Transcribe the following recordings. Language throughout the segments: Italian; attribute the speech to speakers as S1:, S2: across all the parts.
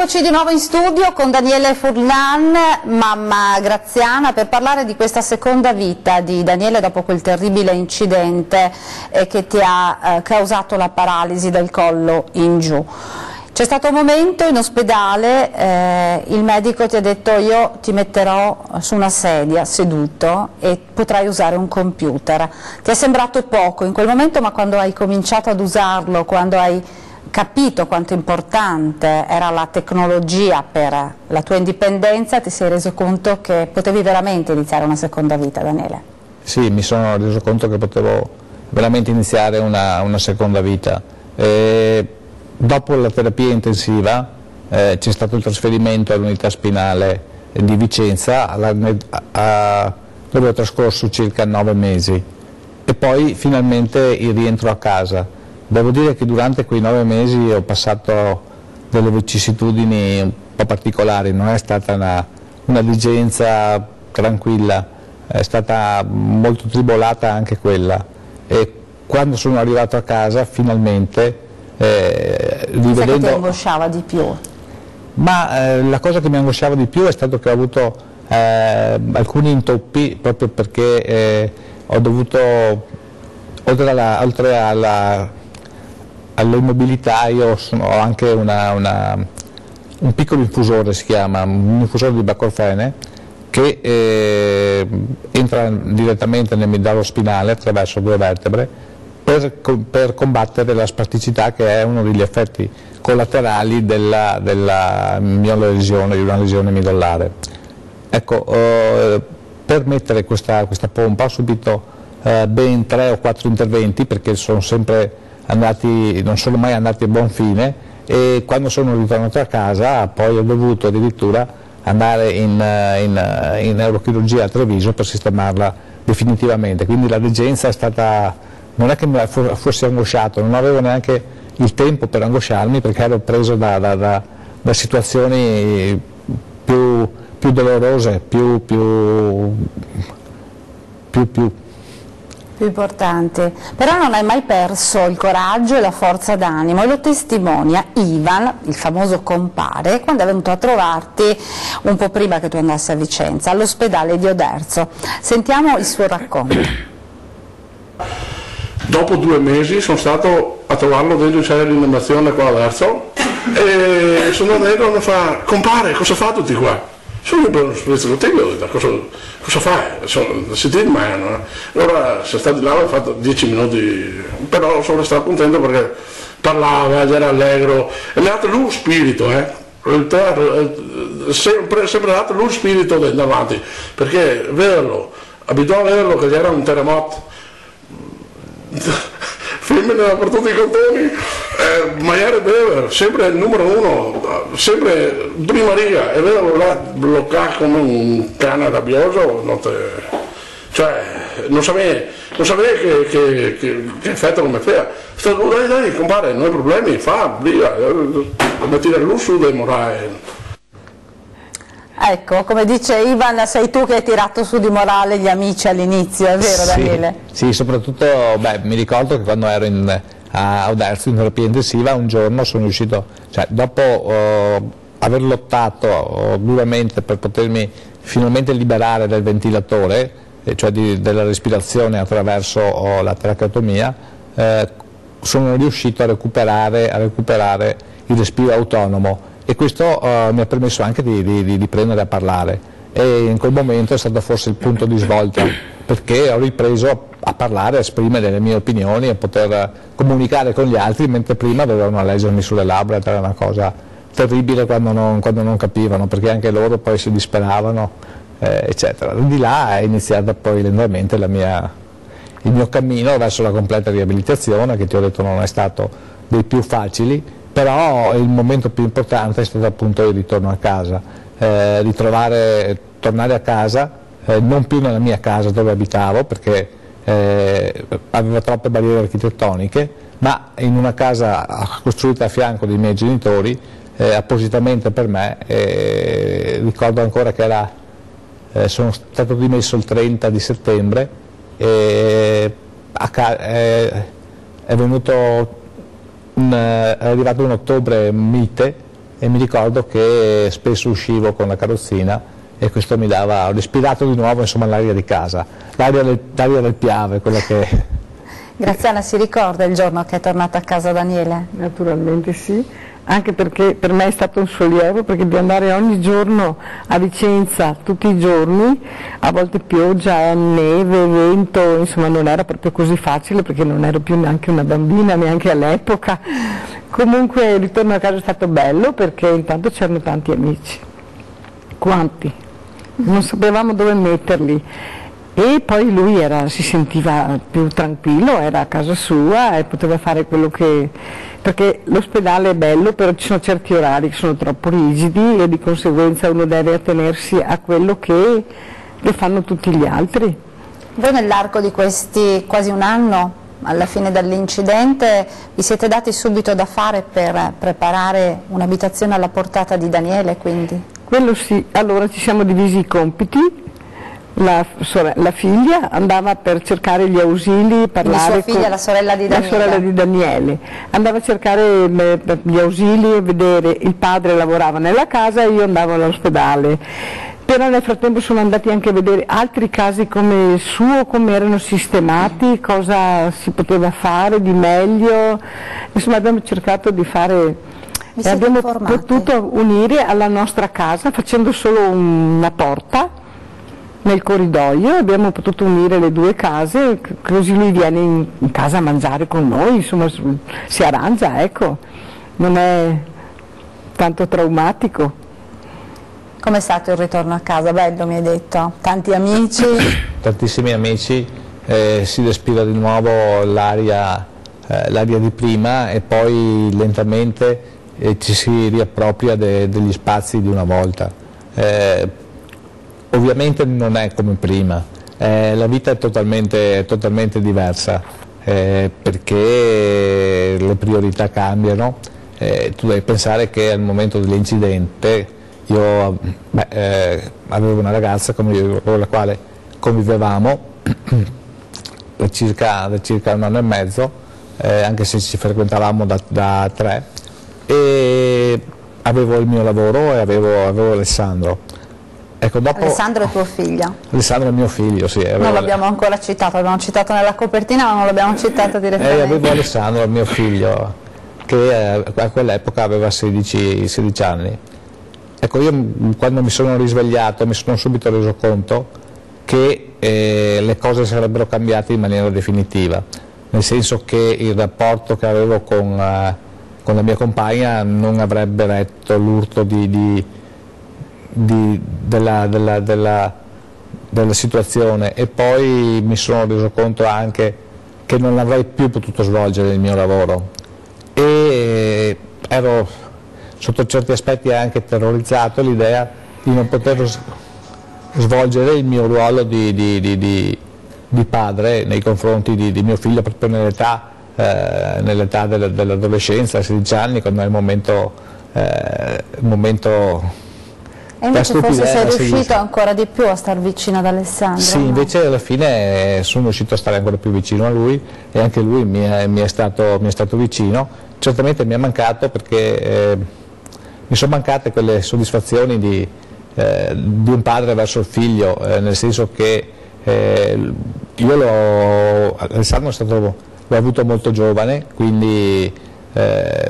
S1: Eccoci di nuovo in studio con Daniele Furlan, mamma graziana, per parlare di questa seconda vita di Daniele dopo quel terribile incidente che ti ha causato la paralisi del collo in giù. C'è stato un momento in ospedale, il medico ti ha detto: io ti metterò su una sedia seduto e potrai usare un computer. Ti è sembrato poco in quel momento, ma quando hai cominciato ad usarlo, quando hai capito quanto importante era la tecnologia per la tua indipendenza, ti sei reso conto che potevi veramente iniziare una seconda vita, Daniele?
S2: Sì, mi sono reso conto che potevo veramente iniziare una seconda vita. Dopo la terapia intensiva c'è stato il trasferimento all'unità spinale di Vicenza, dove ho trascorso circa 9 mesi, e poi finalmente il rientro a casa. Devo dire che durante quei 9 mesi ho passato delle vicissitudini un po' particolari, non è stata una degenza tranquilla, è stata molto tribolata anche quella, e quando sono arrivato a casa finalmente rivedendo...
S1: Cosa che ti angosciava di più?
S2: Ma la cosa che mi angosciava di più è stato che ho avuto alcuni intoppi, proprio perché ho dovuto, oltre all'immobilità, io ho anche un piccolo infusore, si chiama, un infusore di baclofen, che entra direttamente nel middalo spinale attraverso 2 vertebre per combattere la spasticità, che è uno degli effetti collaterali della mia lesione, di una lesione midollare. Ecco, per mettere questa pompa ho subito ben 3 o 4 interventi, perché sono sempre non sono mai andati a buon fine, e quando sono ritornato a casa poi ho dovuto addirittura andare in neurochirurgia a Treviso per sistemarla definitivamente. Quindi la degenza è stata, non è che mi fossi angosciato, non avevo neanche il tempo per angosciarmi, perché ero preso da situazioni più dolorose, più
S1: importanti. Però non hai mai perso il coraggio e la forza d'animo, e lo testimonia Ivan, il famoso compare, quando è venuto a trovarti un po' prima che tu andassi a Vicenza, all'ospedale di Oderzo. Sentiamo il suo racconto.
S3: Dopo 2 mesi sono stato a trovarlo dentro il centro di rianimazione qua a Oderzo, e sono dentro e mi fa: compare, cosa fa tutti qua? Sono per uno sprizzo ho detto: cosa fai? Sentite in mano. Allora siamo stati là, ho fatto 10 minuti, però sono stato contento perché parlava, era allegro, e mi ha dato lui spirito, sempre dato lui spirito davanti, perché vederlo, abituato a vederlo che era un terremoto, femmina per tutti i cantoni, Maiare Bever, sempre il numero 1, sempre prima riga, e vedo là bloccato come un cane rabbioso, non sapevo che effetto come fa. Dai, compare, non hai problemi, fa, briga, metti il lusso dei morale.
S1: Ecco, come dice Ivan, sei tu che hai tirato su di morale gli amici all'inizio, è vero, Daniele?
S2: Sì, soprattutto mi ricordo che quando ero a Oderzo in terapia intensiva, un giorno sono riuscito, dopo aver lottato duramente per potermi finalmente liberare del ventilatore, cioè della respirazione attraverso la tracheotomia, sono riuscito a recuperare il respiro autonomo. E questo mi ha permesso anche di prendere a parlare, e in quel momento è stato forse il punto di svolta, perché ho ripreso a parlare, a esprimere le mie opinioni e poter comunicare con gli altri, mentre prima dovevano leggermi sulle labbra, era una cosa terribile quando non capivano, perché anche loro poi si disperavano, eccetera. Di là è iniziata poi lentamente il mio cammino verso la completa riabilitazione, che ti ho detto non è stato dei più facili, però il momento più importante è stato appunto il ritorno a casa, tornare a casa, non più nella mia casa dove abitavo, perché aveva troppe barriere architettoniche, ma in una casa costruita a fianco dei miei genitori, appositamente per me. Ricordo ancora che sono stato dimesso il 30 di settembre, è arrivato un ottobre mite, e mi ricordo che spesso uscivo con la carrozzina e questo ho respirato di nuovo l'aria di casa, l'aria del Piave, quella che...
S1: Graziana, si ricorda il giorno che è tornata a casa Daniele?
S4: Naturalmente sì, anche perché per me è stato un sollievo, perché di andare ogni giorno a Vicenza, tutti i giorni, a volte pioggia, neve, vento, insomma non era proprio così facile perché non ero più neanche una bambina, neanche all'epoca. Comunque il ritorno a casa è stato bello perché intanto c'erano tanti amici, quanti, non sapevamo dove metterli. E poi lui si sentiva più tranquillo, era a casa sua e poteva fare quello che... perché l'ospedale è bello, però ci sono certi orari che sono troppo rigidi e di conseguenza uno deve attenersi a quello che fanno tutti gli altri.
S1: Voi nell'arco di questi quasi un anno, alla fine dell'incidente, vi siete dati subito da fare per preparare un'abitazione alla portata di Daniele, quindi?
S4: Quello sì, allora ci siamo divisi i compiti. La figlia andava per cercare gli ausili, parlare
S1: sua figlia, la sorella di Daniele.
S4: La sorella di Daniele. Andava a cercare gli ausili e vedere, il padre lavorava nella casa e io andavo all'ospedale. Però nel frattempo sono andati anche a vedere altri casi come il suo, come erano sistemati, cosa si poteva fare di meglio. Insomma abbiamo cercato di fare... e abbiamo potuto unire alla nostra casa facendo solo una porta nel corridoio, abbiamo potuto unire le due case, così lui viene in casa a mangiare con noi, insomma si arrangia, ecco, non è tanto traumatico.
S1: Com'è stato il ritorno a casa? Bello, mi hai detto, tanti amici?
S2: Tantissimi amici, si respira di nuovo l'aria di prima e poi lentamente ci si riappropria degli spazi di una volta. Ovviamente non è come prima, la vita è totalmente diversa, perché le priorità cambiano, tu devi pensare che al momento dell'incidente io avevo una ragazza con la quale convivevamo da circa un anno e mezzo, anche se ci frequentavamo da 3, e avevo il mio lavoro e avevo Alessandro. Ecco, dopo...
S1: Alessandro è tuo figlio?
S2: Alessandro è mio figlio, sì.
S1: Non l'abbiamo ancora citato, l'abbiamo citato nella copertina ma non l'abbiamo citato direttamente.
S2: Avevo Alessandro, mio figlio, che a quell'epoca aveva 16 anni. Ecco, io quando mi sono risvegliato mi sono subito reso conto che le cose sarebbero cambiate in maniera definitiva, nel senso che il rapporto che avevo con la mia compagna non avrebbe retto l'urto della situazione, e poi mi sono reso conto anche che non avrei più potuto svolgere il mio lavoro e ero sotto certi aspetti anche terrorizzato l'idea di non poter svolgere il mio ruolo di padre nei confronti di mio figlio, proprio nell'età dell'adolescenza, a 16 anni, quando è il momento
S1: e invece forse sei riuscito ancora di più a star vicino ad Alessandro?
S2: Sì,
S1: no?
S2: Invece alla fine sono riuscito a stare ancora più vicino a lui e anche lui mi è stato vicino. Certamente mi è mancato perché mi sono mancate quelle soddisfazioni di un padre verso il figlio, nel senso che Alessandro l'ho avuto molto giovane, quindi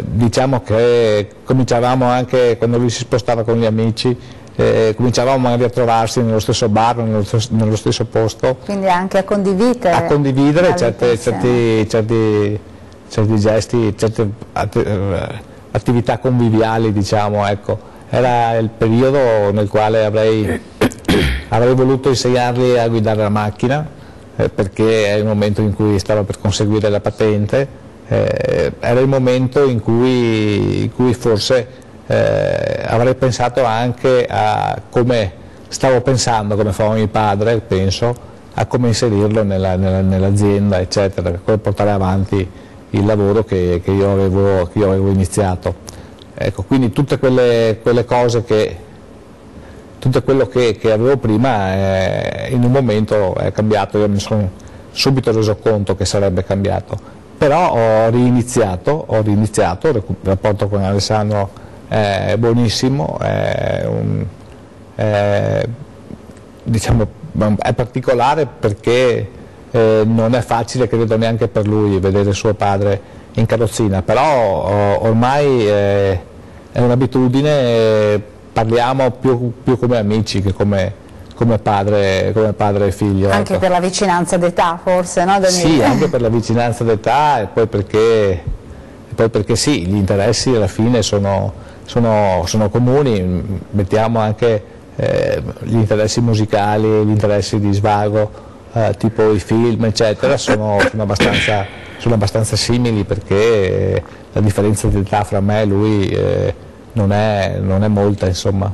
S2: diciamo che cominciavamo anche quando lui si spostava con gli amici, cominciavamo magari a trovarsi nello stesso bar, nello stesso posto.
S1: Quindi anche a condividere
S2: certi gesti, certe attività conviviali, diciamo, ecco. Era il periodo nel quale avrei voluto insegnargli a guidare la macchina, perché è il momento in cui stava per conseguire la patente. Era il momento in cui forse avrei pensato anche a come stavo pensando, come fa ogni padre, penso, a come inserirlo nell'azienda, eccetera, come portare avanti il lavoro che io avevo iniziato. Ecco, quindi tutte quelle cose tutto quello che avevo prima in un momento è cambiato, io mi sono subito reso conto che sarebbe cambiato. Però ho riniziato il rapporto con Alessandro buonissimo, diciamo, è particolare perché non è facile, credo, neanche per lui vedere suo padre in carrozzina, però ormai è un'abitudine, parliamo più come amici che come padre e figlio.
S1: Anche
S2: ecco.
S1: per la vicinanza d'età forse, no Daniele?
S2: Sì, anche per la vicinanza d'età e poi perché sì, gli interessi alla fine sono comuni, mettiamo anche gli interessi musicali, gli interessi di svago, tipo i film, eccetera, sono abbastanza simili, perché la differenza di età fra me e lui non è molta, insomma.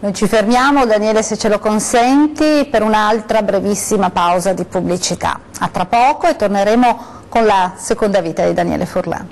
S1: Non ci fermiamo, Daniele, se ce lo consenti, per un'altra brevissima pausa di pubblicità. A tra poco e torneremo con la seconda vita di Daniele Furlan.